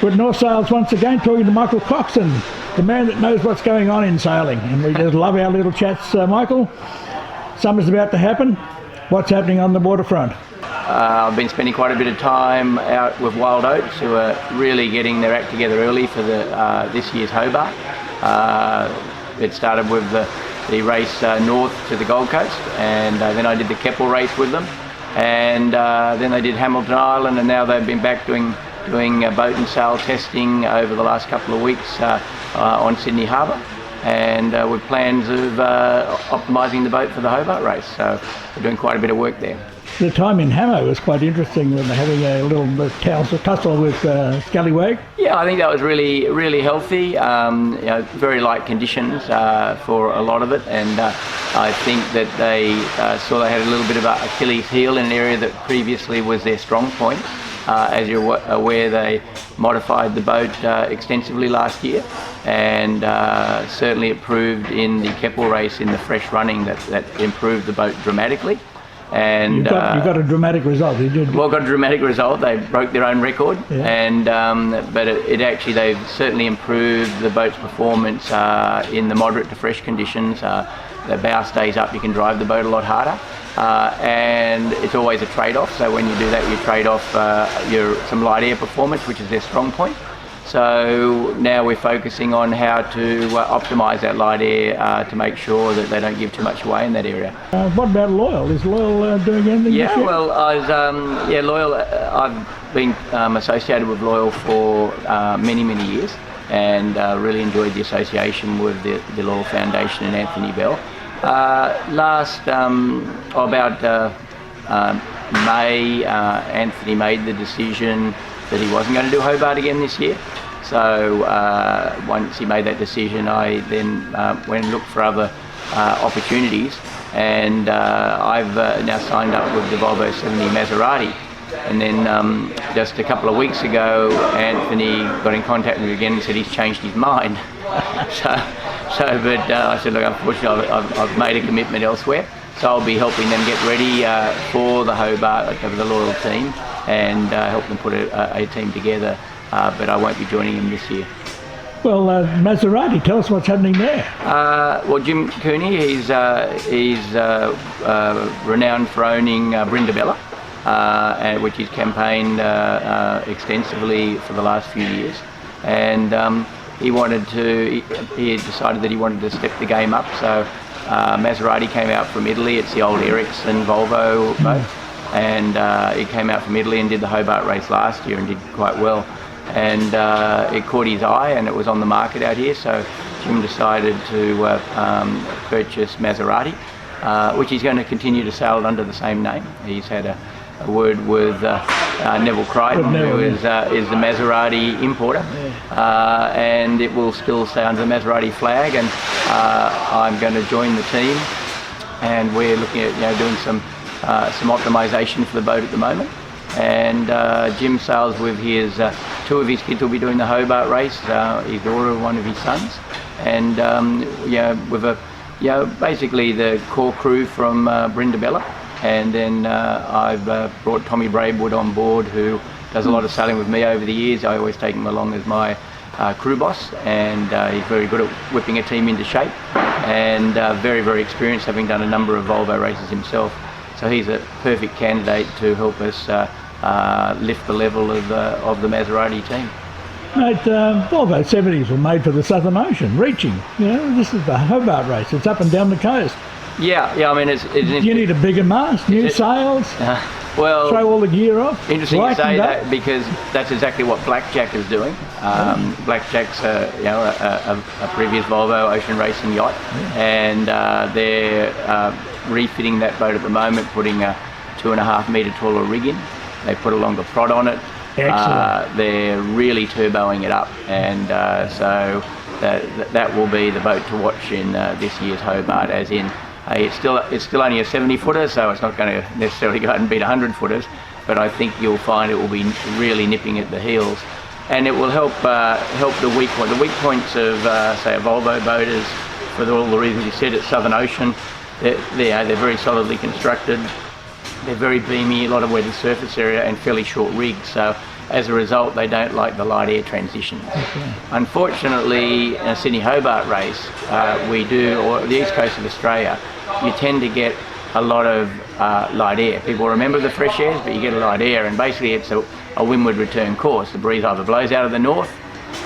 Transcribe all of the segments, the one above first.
We're at North Sails once again talking to Michael Coxon, the man that knows what's going on in sailing. And we just love our little chats, Michael. Summer's about to happen. What's happening on the waterfront? I've been spending quite a bit of time out with Wild Oats, who are really getting their act together early for this year's Hobart. It started with the race north to the Gold Coast, and then I did the Keppel race with them, and then they did Hamilton Island, and now they've been back doing boat and sail testing over the last couple of weeks on Sydney Harbour, and with plans of optimising the boat for the Hobart race. So we're doing quite a bit of work there. The time in Hamo was quite interesting when they're having a little tussle with Scallywag. Yeah, I think that was really, really healthy. Very light conditions for a lot of it, and I think that they saw they had a little bit of an Achilles heel in an area that previously was their strong point. As you're aware, they modified the boat extensively last year, and certainly it proved in the Keppel race in the fresh running that improved the boat dramatically. And you got a dramatic result. Well, got a dramatic result. They broke their own record, yeah. And but it actually, they've certainly improved the boat's performance in the moderate to fresh conditions. The bow stays up, you can drive the boat a lot harder, and it's always a trade-off. So when you do that, you trade off some light air performance, which is their strong point. So now we're focusing on how to optimise that light air to make sure that they don't give too much away in that area. What about Loyal? Is Loyal doing anything? Yeah, well, Loyal. I've been associated with Loyal for many years, and really enjoyed the association with the Loyal Foundation and Anthony Bell. About May, Anthony made the decision that he wasn't going to do Hobart again this year. So once he made that decision, I then went and looked for other opportunities, and I've now signed up with the Volvo 70 Maserati. And then just a couple of weeks ago, Anthony got in contact with me again and said he's changed his mind. But I said, look, unfortunately, I've made a commitment elsewhere. So I'll be helping them get ready for the Hobart, with the Loyal team, and help them put a team together. But I won't be joining them this year. Well, Maserati, tell us what's happening there. Well, Jim Cooney, he's renowned for owning Brindabella, which he's campaigned extensively for the last few years. And he had decided that he wanted to step the game up. So Maserati came out from Italy. It's the old Ericsson Volvo boat. And it came out from Italy and did the Hobart race last year and did quite well. And it caught his eye, and it was on the market out here, so Jim decided to purchase Maserati, which he's going to continue to sail under the same name. He's had a word with Neville Crichton, who is the Maserati importer, and it will still stay under the Maserati flag, and I'm going to join the team, and we're looking at doing some optimisation for the boat at the moment. And Jim sails with his two of his kids will be doing the Hobart race, his daughter, one of his sons, and with basically the core crew from Brindabella. And then I've brought Tommy Braidwood on board, who does a lot of sailing with me over the years. I always take him along as my crew boss, and he's very good at whipping a team into shape, and very experienced, having done a number of Volvo races himself. So he's a perfect candidate to help us lift the level of the Maserati team. Mate, Volvo 70s were made for the Southern Ocean, reaching. This is the Hobart race. It's up and down the coast. Yeah. I mean, you need a bigger mast, new sails. Well, throw all the gear off. Interesting you say that, because that's exactly what Blackjack is doing. Blackjack's a previous Volvo ocean racing yacht, and they're refitting that boat at the moment, putting a 2.5 metre taller rig in. They put a longer prod on it. Excellent. They're really turboing it up, and so that will be the boat to watch in this year's Hobart. As in, it's still only a 70-footer, so it's not going to necessarily go out and beat 100-footers. But I think you'll find it will be really nipping at the heels, and it will help the weak point. The weak points of say a Volvo boat is, for all the reasons you said, it's Southern Ocean. They're very solidly constructed. they're very beamy, a lot of weathered surface area and fairly short rigs. So as a result, they don't like the light air transitions. Okay. Unfortunately, in a Sydney Hobart race, or the east coast of Australia, you tend to get a lot of light air. People remember the fresh airs, but you get a light air, and basically it's a windward return course. The breeze either blows out of the north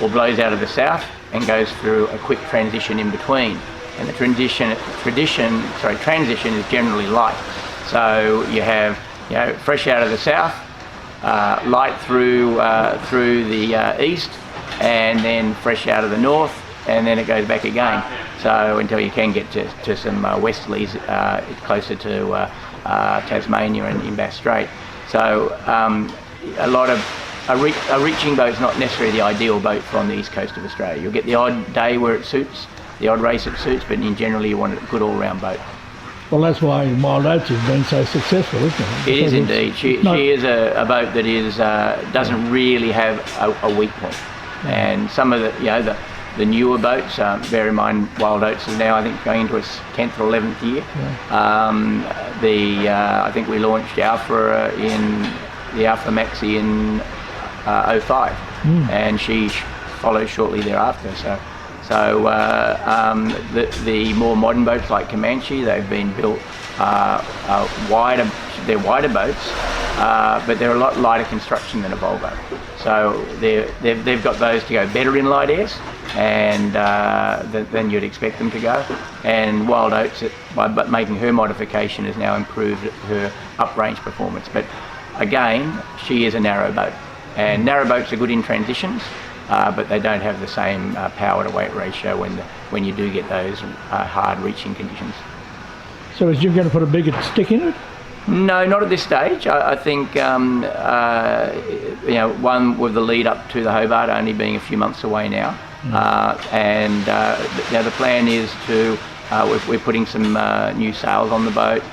or blows out of the south and goes through a quick transition in between. And the transition is generally light. So you have fresh out of the south, light through the east, and then fresh out of the north, and then it goes back again. So until you can get to some westerlies closer to Tasmania and in Bass Strait. So a reaching boat's not necessarily the ideal boat for on the east coast of Australia. You'll get the odd day where it suits, the odd race it suits, but in generally you want a good all-round boat. Well, that's why Wild Oats has been so successful, isn't it? It is indeed. She is a boat that doesn't really have a weak point. And some of the newer boats, bear in mind Wild Oats is now I think going into its 10th or 11th year. Yeah. I think we launched Alpha in the Alpha Maxi in 05, and she followed shortly thereafter. So the more modern boats like Comanche, they've been built wider. They're wider boats, but they're a lot lighter construction than a Volvo. So they've got those to go better in light airs and than you'd expect them to go. And Wild Oats, by making her modification, has now improved her uprange performance. But again, she is a narrow boat, and narrow boats are good in transitions. But they don't have the same power to weight ratio when you do get those hard reaching conditions. So is Jim going to put a bigger stick in it? No, not at this stage. I think one with the lead up to the Hobart only being a few months away now, and the plan is to we're putting some new sails on the boat.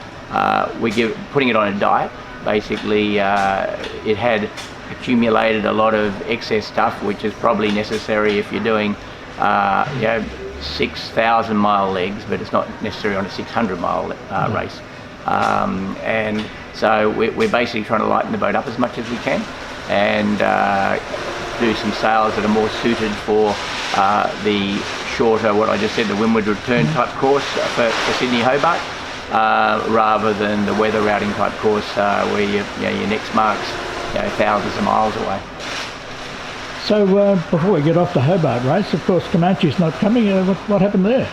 Putting it on a diet. Basically, it had accumulated a lot of excess stuff, which is probably necessary if you're doing 6,000 mile legs, but it's not necessary on a 600 mile race. And so we're basically trying to lighten the boat up as much as we can and do some sails that are more suited for the shorter, what I just said, the windward return type course for Sydney Hobart, rather than the weather routing type course where your next mark's thousands of miles away. So before we get off the Hobart race, of course Comanche's not coming. What happened there?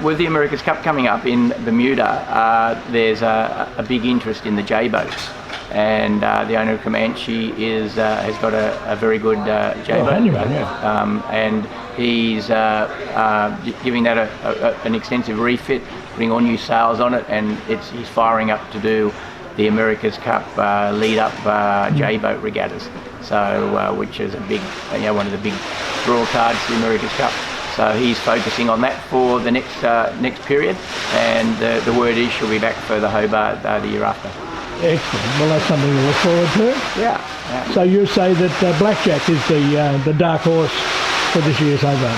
With the America's Cup coming up in Bermuda, there's a big interest in the J boats, and the owner of Comanche has got a very good J boat, and he's giving that an extensive refit, putting all new sails on it, and he's firing up to do the America's Cup lead-up J-boat regattas, so which is a big, one of the big draw cards to the America's Cup. So he's focusing on that for the next period, and the word is she'll be back for the Hobart the year after. Excellent. Well, that's something to look forward to. Yeah. So you say that Blackjack is the dark horse for this year's Hobart?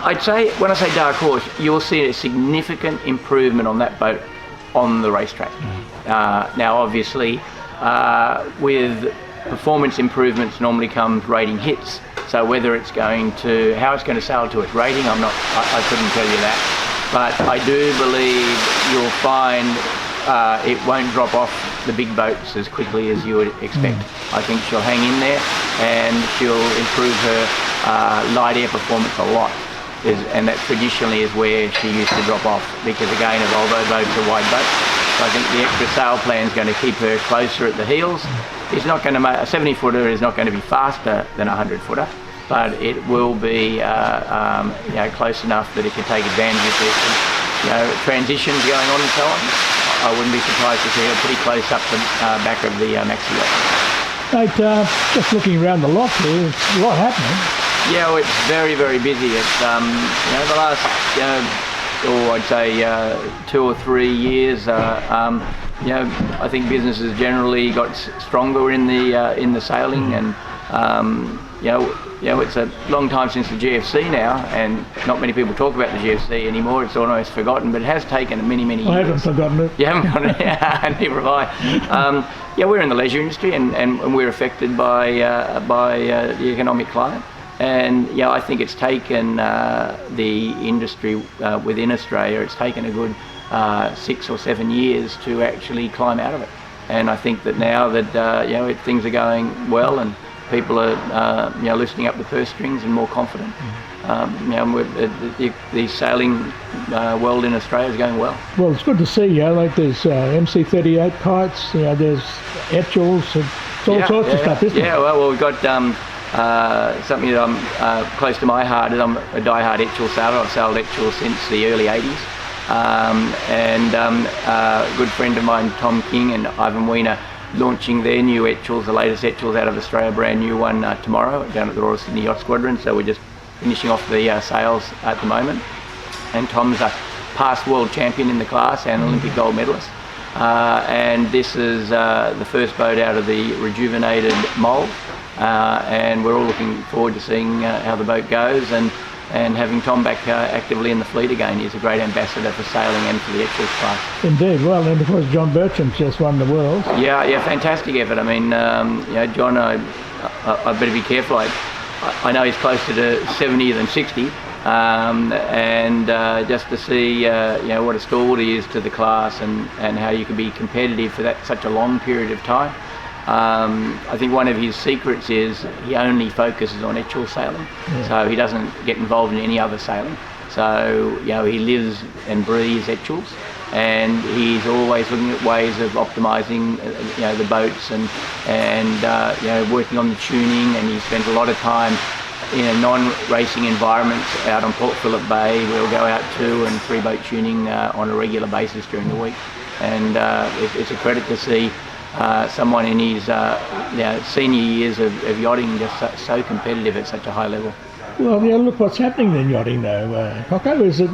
I'd say, when I say dark horse, you'll see a significant improvement on that boat on the racetrack. Now obviously with performance improvements normally comes rating hits, so whether it's how it's going to sail to its rating, I couldn't tell you that, but I do believe you'll find it won't drop off the big boats as quickly as you would expect. I think she'll hang in there and she'll improve her light air performance a lot. And that traditionally is where she used to drop off, because again a Volvo boat's a wide boat. So I think the extra sail plan is going to keep her closer at the heels. It's not going to make a 70-footer is not going to be faster than a 100-footer, but it will be close enough that it can take advantage of this. Transitions going on and so on. I wouldn't be surprised to see her pretty close up the back of the Maxi yacht. Mate, just looking around the lot here, there's a lot happening. Yeah, well, it's very, very busy. It's the last I'd say 2 or 3 years. I think business has generally got stronger in the sailing, and it's a long time since the GFC now, and not many people talk about the GFC anymore. It's almost forgotten, but it has taken many years. I haven't forgotten it. You haven't forgotten it? Neither have I. We're in the leisure industry, and we're affected by the economic climate. And I think it's taken the industry within Australia, it's taken a good 6 or 7 years to actually climb out of it. And I think that now that things are going well and people are loosening up the purse strings and more confident, the sailing world in Australia is going well. Well, it's good to see. Like there's MC38 kites. There's Etchells. It's all sorts of stuff, isn't it? Yeah. Well, we've got something that I'm close to my heart. I'm a die-hard Etchells sailor. I've sailed Etchells since the early 80s. A good friend of mine, Tom King and Ivan Wiener, launching their new Etchells, the latest Etchells out of Australia, brand new one tomorrow down at the Royal Sydney Yacht Squadron. So we're just finishing off the sales at the moment. And Tom's a past world champion in the class and Olympic gold medalist. And this is the first boat out of the rejuvenated mould. And we're all looking forward to seeing how the boat goes and having Tom back actively in the fleet again. He's a great ambassador for sailing and for the Etchells class. Indeed. Well, and of course John Bertram's just won the world. Yeah, fantastic effort. I mean, John, I better be careful. I know he's closer to 70 than 60, and just to see what a stalwart he is to the class and how you can be competitive for such a long period of time. I think one of his secrets is he only focuses on Etchells sailing, so he doesn't get involved in any other sailing. So he lives and breathes Etchells, and he's always looking at ways of optimising the boats and working on the tuning. And he spends a lot of time in a non-racing environment out on Port Phillip Bay. We'll go out 2 and 3 boat tuning on a regular basis during the week, and it's a credit to see someone in his senior years of yachting just so competitive at such a high level. Well, look what's happening in yachting though, Cocko, is that,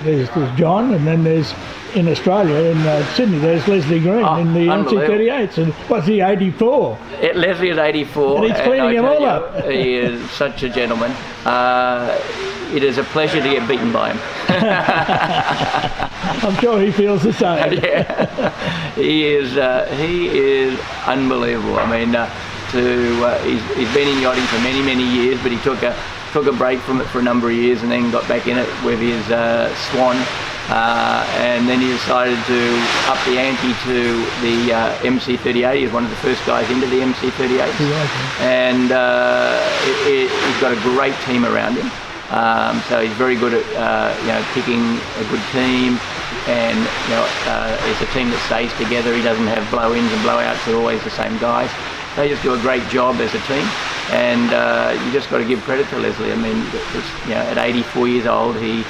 there's John, and then there's, in Australia, in Sydney, there's Leslie Green in the MC38s, and what's he, 84? Leslie is 84. And he's cleaning them all up. He is such a gentleman. It is a pleasure to get beaten by him. I'm sure he feels the same. Yeah, he is unbelievable. I mean, he's been in yachting for many years, but he took a break from it for a number of years and then got back in it with his Swan, and then he decided to up the ante to the MC38. He was one of the first guys into the MC38, and he's got a great team around him. So he's very good at picking a good team, and it's a team that stays together. He doesn't have blow-ins and blow-outs. They're always the same guys. They just do a great job as a team, and you just got to give credit to Leslie. I mean, at 84 years old, he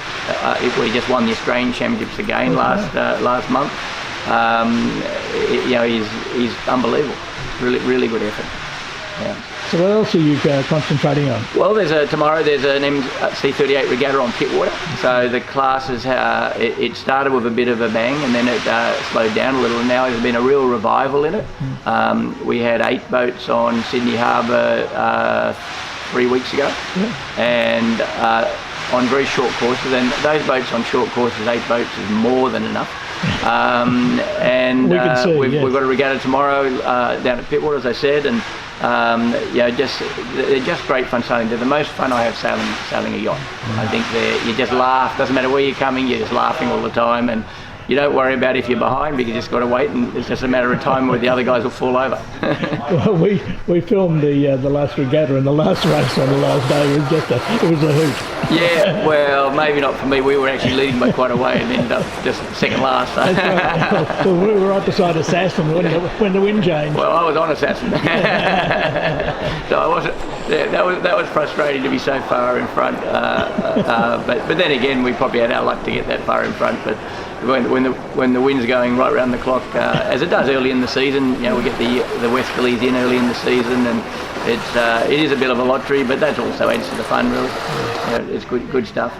just won the Australian Championships again last month. He's unbelievable. Really good effort. Yeah. So what else are you concentrating on? Well, tomorrow there's an MC38 regatta on Pittwater. So the classes, it started with a bit of a bang, and then it slowed down a little, and now there's been a real revival in it. We had 8 boats on Sydney Harbour 3 weeks ago, and on very short courses, and those boats on short courses, 8 boats is more than enough. We've got a regatta tomorrow down at Pittwater, as I said, and they're just great fun sailing. They're the most fun I have sailing a yacht. I think you just laugh. Doesn't matter where you're coming, you're just laughing all the time, and you don't worry about if you're behind, because you just got to wait, and it's just a matter of time where the other guys will fall over. Well, we filmed the last regatta, and the last race on the last day was it was a hoot. Yeah, well, maybe not for me. We were actually leading by quite a way and ended up just second last. So. That's right. Well, we were right beside Assassin when the wind changed. Well, I was on Assassin, so I wasn't. Yeah, that was frustrating to be so far in front. But then again, we probably had our luck to get that far in front. But when the wind's going right around the clock, as it does early in the season, we get the westerlies in early in the season, and it is a bit of a lottery, but that also adds to the fun, really. It's good stuff.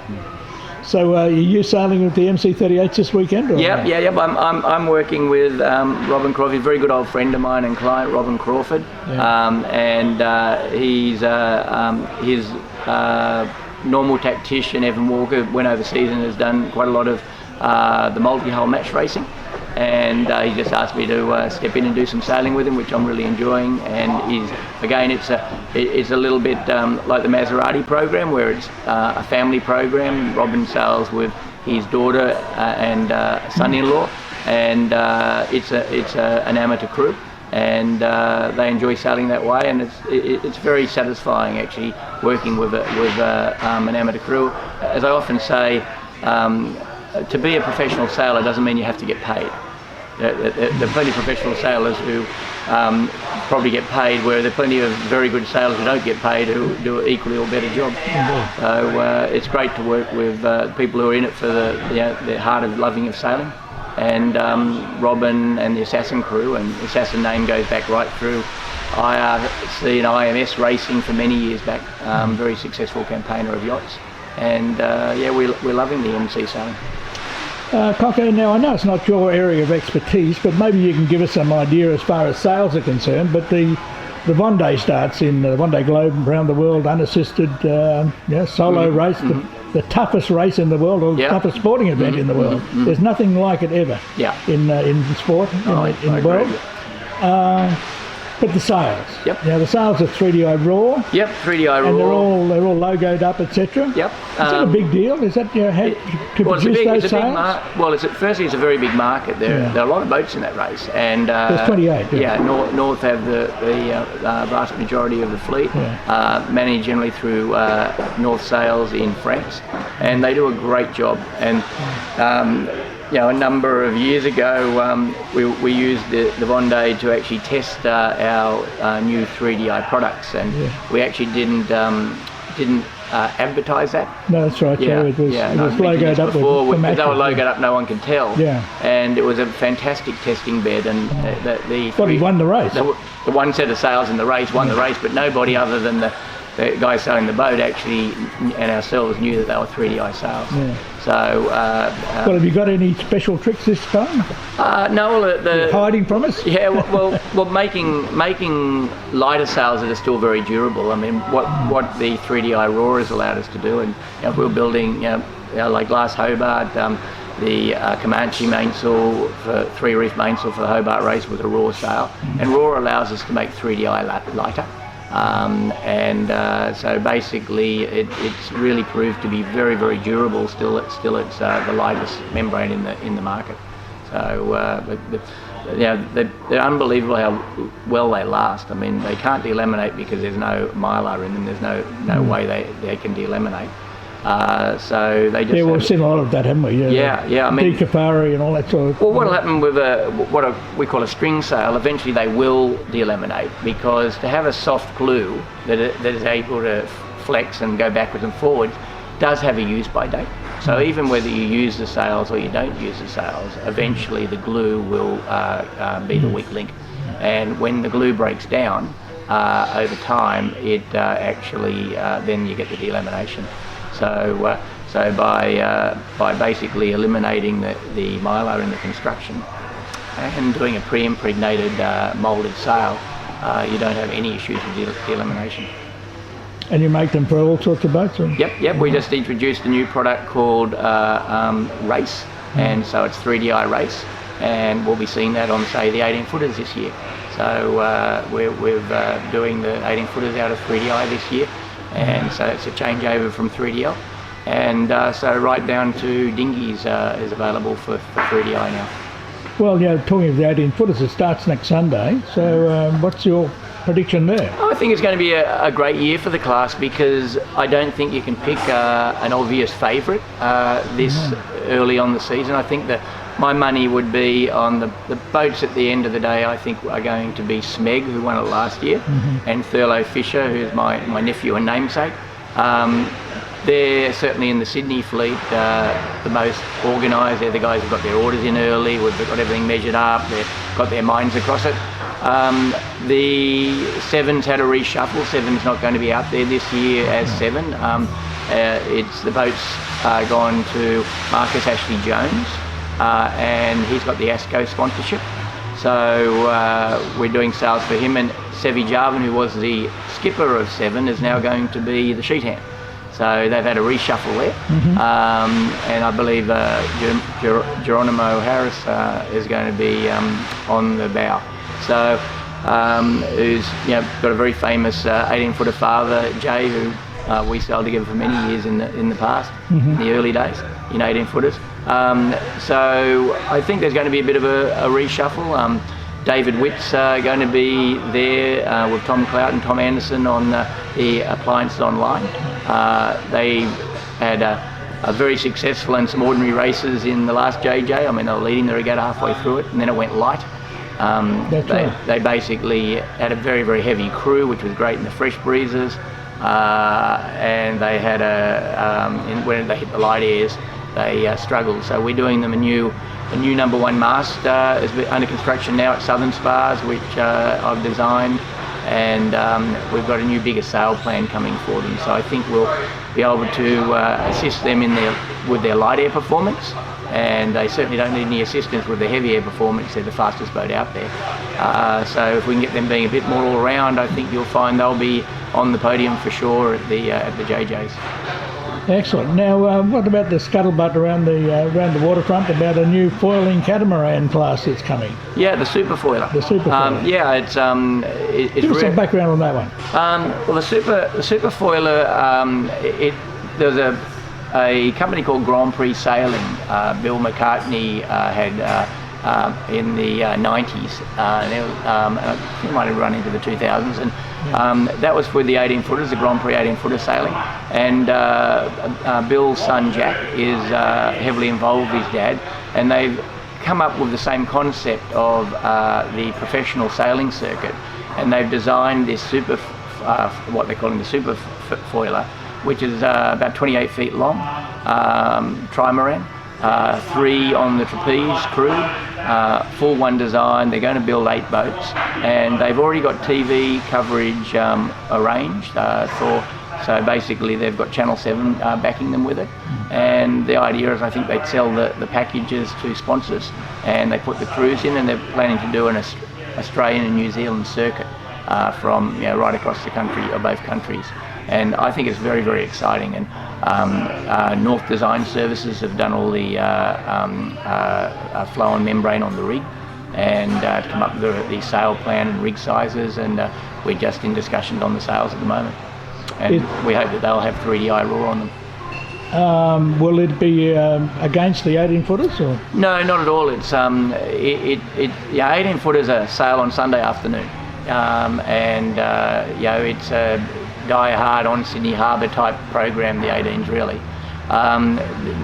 So you sailing with the MC38s this weekend? Or Yep. I'm working with Robin Crawford, a very good old friend of mine and client, Robin Crawford, and he's his normal tactician Evan Walker went overseas and has done quite a lot of the multi-hull match racing, and he just asked me to step in and do some sailing with him, which I'm really enjoying. And it's a little bit like the Maserati program, where it's a family program. Robin sails with his daughter and son-in-law, and it's an amateur crew, and they enjoy sailing that way, and it's very satisfying actually working with an amateur crew. As I often say, to be a professional sailor doesn't mean you have to get paid. There are plenty of professional sailors who probably get paid, where there are plenty of very good sailors who don't get paid who do an equally or better job. So it's great to work with people who are in it for the heart of loving of sailing. And Robin and the Assassin crew, and the Assassin name goes back right through IRC and IMS racing for many years back. Very successful campaigner of yachts, and we're loving the MC sailing. Cocko, now I know it's not your area of expertise, but maybe you can give us some idea as far as sales are concerned. But the Vendee starts in the Vendee Globe around the world, unassisted, solo race, the toughest race in the world, or the toughest sporting event in the world. There's nothing like it ever in sport in the world. But the sails. Now the sails are 3DI Raw. 3DI Raw. And they're all logoed up, etc. Is that a big deal? Is that to produce those sails? Firstly, it's a very big market. There are a lot of boats in that race, and there's 28. North have the vast majority of the fleet, managed generally through North Sails in France, and they do a great job. And a number of years ago, we used the Vendee to actually test our new 3DI products, and we actually didn't advertise that. No, that's right. It was logoed up before, with they were logoed up, no one can tell. And it was a fantastic testing bed, and he won the race. The one set of sails in the race won the race, but nobody other than the guys sailing the boat actually and ourselves knew that they were 3DI sails. So, have you got any special tricks this time? No, you're hiding from us. Making lighter sails that are still very durable. I mean, what the 3DI Raw has allowed us to do, and if we were building, like last Hobart, the Comanche mainsail for 3 reef mainsail for the Hobart race was a Raw sail, and Raw allows us to make 3DI lighter. So basically it's really proved to be very, very durable. Still it's the lightest membrane in the market. So they're unbelievable how well they last. I mean, they can't delaminate because there's no mylar in them. There's no way they can delaminate. So they just we've seen a lot of that, haven't we? I mean, decafari and all that sort of. Well, what'll happen with what we call a string sail? Eventually, they will delaminate, because to have a soft glue that is able to flex and go backwards and forwards does have a use-by date. So even whether you use the sails or you don't use the sails, eventually the glue will be the weak link, and when the glue breaks down over time, it actually then you get the delamination. So by basically eliminating the mylar in the construction and doing a pre-impregnated moulded sail, you don't have any issues with delamination. And you make them for all sorts of boats? Or? Yep. We just introduced a new product called Race, and so it's 3DI Race, and we'll be seeing that on, say, the 18-footers this year. So we're doing the 18-footers out of 3DI this year. And so it's a changeover from 3DL, and so right down to dinghies is available for 3DI now. Well, talking of the 18-footers, it starts next Sunday, so what's your prediction there? I think it's going to be a great year for the class, because I don't think you can pick an obvious favourite this early on the season. I think that my money would be on the boats at the end of the day. I think are going to be Smeg, who won it last year, and Thurlow Fisher, who's my nephew and namesake. They're certainly in the Sydney fleet the most organised. They're the guys who've got their orders in early, we've got everything measured up, they've got their minds across it. The Sevens had a reshuffle. Seven's not going to be out there this year as Seven. the boat's gone to Marcus Ashley Jones, and he's got the ASCO sponsorship. So we're doing sales for him, and Sevi Jarvan, who was the skipper of Seven, is now going to be the sheet hand. So they've had a reshuffle there, and I believe Geronimo Harris is going to be on the bow. So who's got a very famous 18-footer father, Jay, who we sailed together for many years in the past, in the early days, in 18-footers. So I think there's going to be a bit of a reshuffle. David Witt's going to be there with Tom Clout and Tom Anderson on the Appliances Online. They had a very successful and some ordinary races in the last JJ. I mean, they were leading the regatta halfway through it, and then it went light. They basically had a very, very heavy crew, which was great in the fresh breezes, and they had when they hit the light airs, they struggled. So we're doing them a new number one mast is under construction now at Southern Spars, which I've designed, and we've got a new bigger sail plan coming for them. So I think we'll be able to assist them with their light air performance, and they certainly don't need any assistance with the heavy air performance. They're the fastest boat out there. So if we can get them being a bit more all round, I think you'll find they'll be on the podium for sure at the JJs. Excellent. Now, what about the scuttlebutt around the waterfront about a new foiling catamaran class that's coming? Yeah, the super foiler. The super foiler. Yeah, it's give us some background on that one. Well, the super foiler, there was a company called Grand Prix Sailing. Bill McCartney had in the 90s. I think it might have run into the 2000s, and that was for the 18-footers, the Grand Prix 18-footer sailing. And Bill's son Jack is heavily involved with his dad, and they've come up with the same concept of the professional sailing circuit, and they've designed this what they're calling the super foiler, which is about 28 feet long, trimaran, 3 on the trapeze crew, full one design. They're going to build 8 boats, and they've already got TV coverage arranged so basically they've got Channel 7 backing them with it, and the idea is I think they'd sell the packages to sponsors, and they put the crews in, and they're planning to do an Australian and New Zealand circuit from right across the country, or both countries. And I think it's very, very exciting. And North Design Services have done all the flow and membrane on the rig, and come up with the sail plan and rig sizes, and we're just in discussions on the sails at the moment. And we hope that they'll have 3DI roar on them. Will it be against the 18-footers? Or? No, not at all. It's 18-footers are sail on Sunday afternoon, it's a die-hard on Sydney Harbour type program, the 18s really.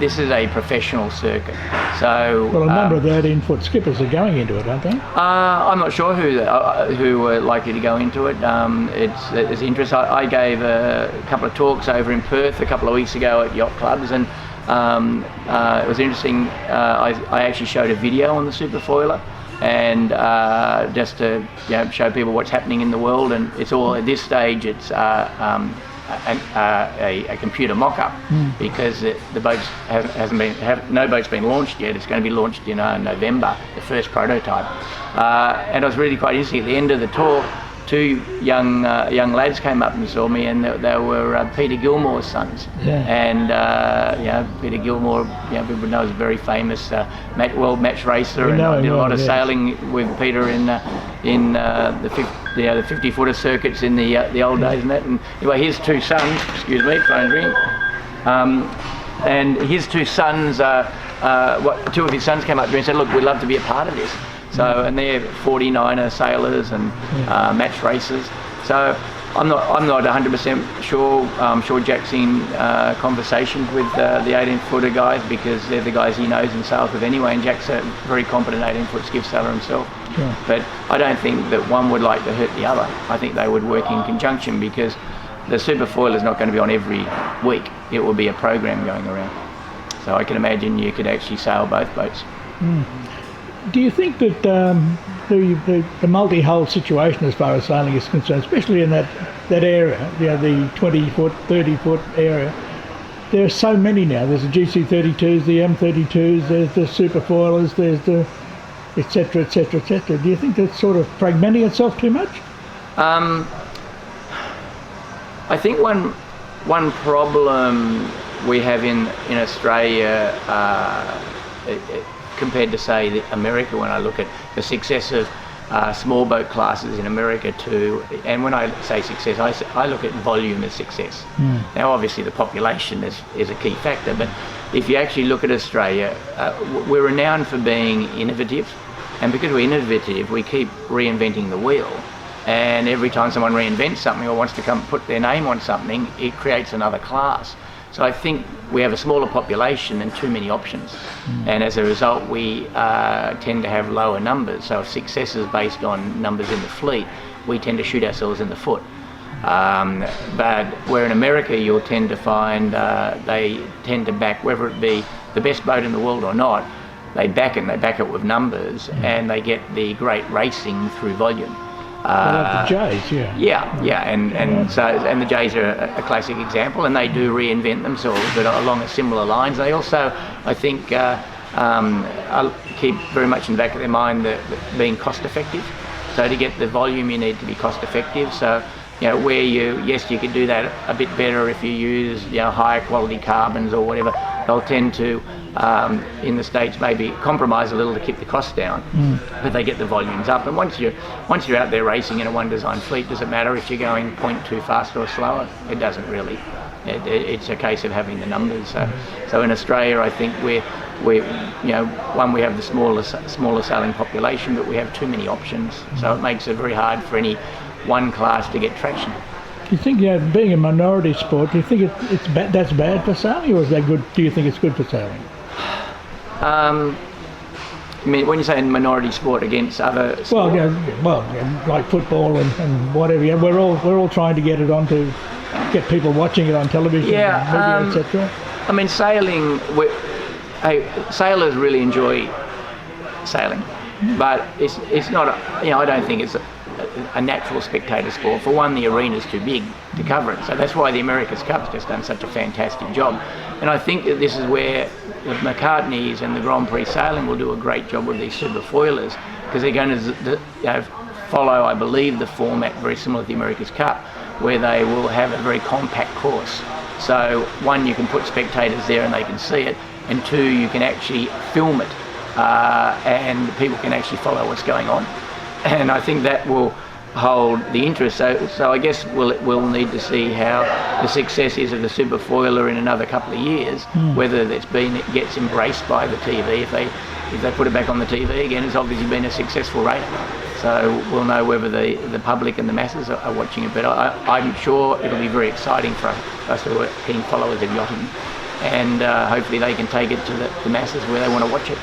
This is a professional circuit. So a number of the 18-foot skippers are going into it, aren't they? I'm not sure who were likely to go into it. It's interest. I gave a couple of talks over in Perth a couple of weeks ago at yacht clubs, and it was interesting. I actually showed a video on the super foiler, and just to show people what's happening in the world. And it's all at this stage. It's a computer mock-up, because the boats no boat's been launched yet. It's going to be launched in November, the first prototype. And it was really quite interesting. At the end of the talk, 2 young lads came up and saw me, and they were Peter Gilmore's sons. And Peter Gilmore, people know, is a very famous world match racer, and I did a lot of sailing with Peter in the 50-footer circuits in the old days and that. And anyway, his 2 sons, excuse me, phone ring, and his 2 sons, 2 of his sons came up to me and said, look, we'd love to be a part of this. So, and they're 49er sailors and match racers. So I'm not 100% sure. I'm sure Jack's in conversations with the 18-footer guys, because they're the guys he knows and sails with anyway, and Jack's a very competent 18-foot skiff sailor himself. Sure. But I don't think that one would like to hurt the other. I think they would work in conjunction, because the super foiler is not going to be on every week. It will be a program going around. So I can imagine you could actually sail both boats. Do you think that the multi-hull situation as far as sailing is concerned, especially in that area, the 20-foot, 30-foot area, there are so many now. There's the GC32s, the M32s, there's the superfoilers, there's the etc., etc., etc. Do you think that's sort of fragmenting itself too much? I think one problem we have in Australia compared to, say, America, when I look at the success of small boat classes in America too, and when I say success, I look at volume as success. Now obviously the population is a key factor, but if you actually look at Australia, we're renowned for being innovative, and because we're innovative we keep reinventing the wheel, and every time someone reinvents something or wants to come put their name on something, it creates another class. So I think we have a smaller population and too many options, and as a result we tend to have lower numbers. So if success is based on numbers in the fleet, we tend to shoot ourselves in the foot. But where in America you'll tend to find they tend to back, whether it be the best boat in the world or not, they back it with numbers, and they get the great racing through volume. Like the Jays, and the Jays are a classic example, and they do reinvent themselves, but along a similar lines. They also, I think, keep very much in the back of their mind that being cost effective. So to get the volume, you need to be cost effective. So, where you could do that a bit better if you use higher quality carbons or whatever. They'll tend to in the States maybe compromise a little to keep the costs down, but they get the volumes up. And once you're out there racing in a one design fleet, does it matter if you're going 0.2 faster or slower? It doesn't really. It's a case of having the numbers. So in Australia, I think we have the smaller sailing population, but we have too many options. So it makes it very hard for any one class to get traction. Do you think, being a minority sport, do you think that's bad for sailing, or is that good? Do you think it's good for sailing? I mean, when you say minority sport against other sports? Like football and whatever. Yeah, we're all trying to get get people watching it on television, and media, etc. I mean, sailing. Sailors really enjoy sailing, but it's not. I don't think it's a natural spectator sport. For one, the arena's too big to cover it, so that's why the America's Cup's just done such a fantastic job. And I think that this is where the McCartneys and the Grand Prix Sailing will do a great job with these super foilers, because they're going to follow, I believe, the format very similar to the America's Cup, where they will have a very compact course. So one, you can put spectators there and they can see it, and two, you can actually film it, and people can actually follow what's going on. And I think that will hold the interest. So I guess we'll need to see how the success is of the super foiler in another couple of years, whether it gets embraced by the TV. If they put it back on the TV again, it's obviously been a successful race. So we'll know whether the public and the masses are watching it. But I'm sure it'll be very exciting for us who are keen followers of yachting, and hopefully they can take it to the masses where they want to watch it.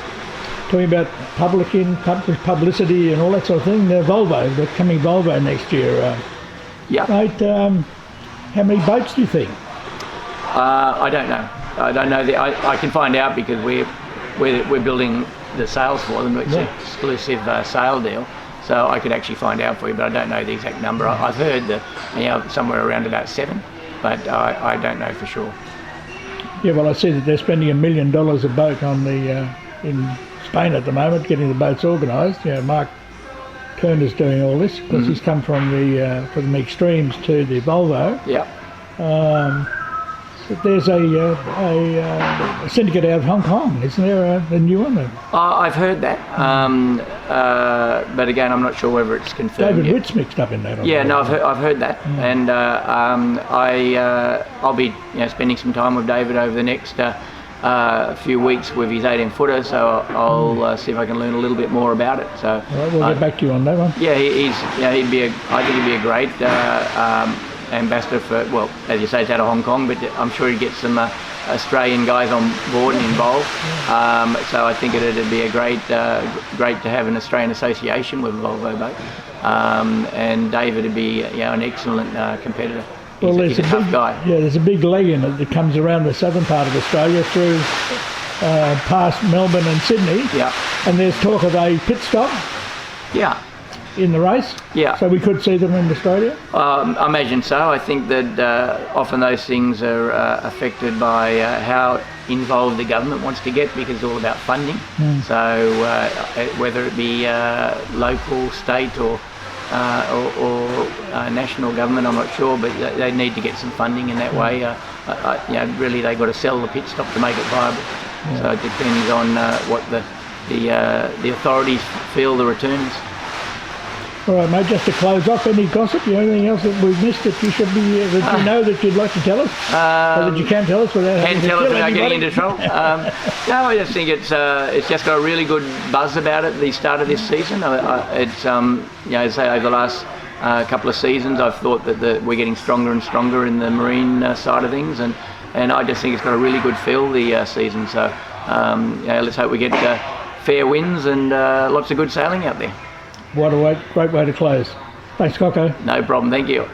Talking about publicity and all that sort of thing, the coming Volvo next year. Right, how many boats do you think? I don't know. I don't know. I can find out because we're building the sails for them. It's an exclusive sale deal, so I could actually find out for you, but I don't know the exact number. I've heard that somewhere around about 7, but I don't know for sure. Yeah, well, I see that they're spending $1 million a boat on in Spain at the moment, getting the boats organised. Mark Turner's doing all this because he's come from the Extremes to the Volvo. Yeah. So there's a syndicate out of Hong Kong, isn't there? A new one. I've heard that, but again, I'm not sure whether it's confirmed. David Witt's mixed up in that. I've heard that, and I'll be spending some time with David over the next few weeks with his 18-footer, so I'll see if I can learn a little bit more about it. So all right, we'll get back to you on that one. Yeah, I think he'd be a great ambassador for, as you say, it's out of Hong Kong, but I'm sure he'd get some Australian guys on board and involved. So I think it'd be a great to have an Australian association with a Volvo boat, and David would be an excellent competitor. He's a tough guy. Yeah, there's a big leg in it that comes around the southern part of Australia through past Melbourne and Sydney. Yeah. And there's talk of a pit stop. Yeah. in the race? Yeah. So we could see them in Australia? I imagine so. I think that often those things are affected by how involved the government wants to get, because it's all about funding. So whether it be local, state or national government, I'm not sure, but they need to get some funding in that way. Really they've got to sell the pit stop to make it viable. Yeah. So it depends on what the authorities feel the return is. All right, mate, just to close off, any gossip? Anything else that we've missed that you should be, that you know that you'd like to tell us? Or that you can tell us without having to Can tell us kill without anybody? getting into trouble. No, I just think it's just got a really good buzz about it at the start of this season. It's as I say, over the last couple of seasons, I've thought that we're getting stronger and stronger in the marine side of things, and I just think it's got a really good feel the season. So let's hope we get fair winds and lots of good sailing out there. What a great way to close. Thanks, Cocko. No problem, thank you.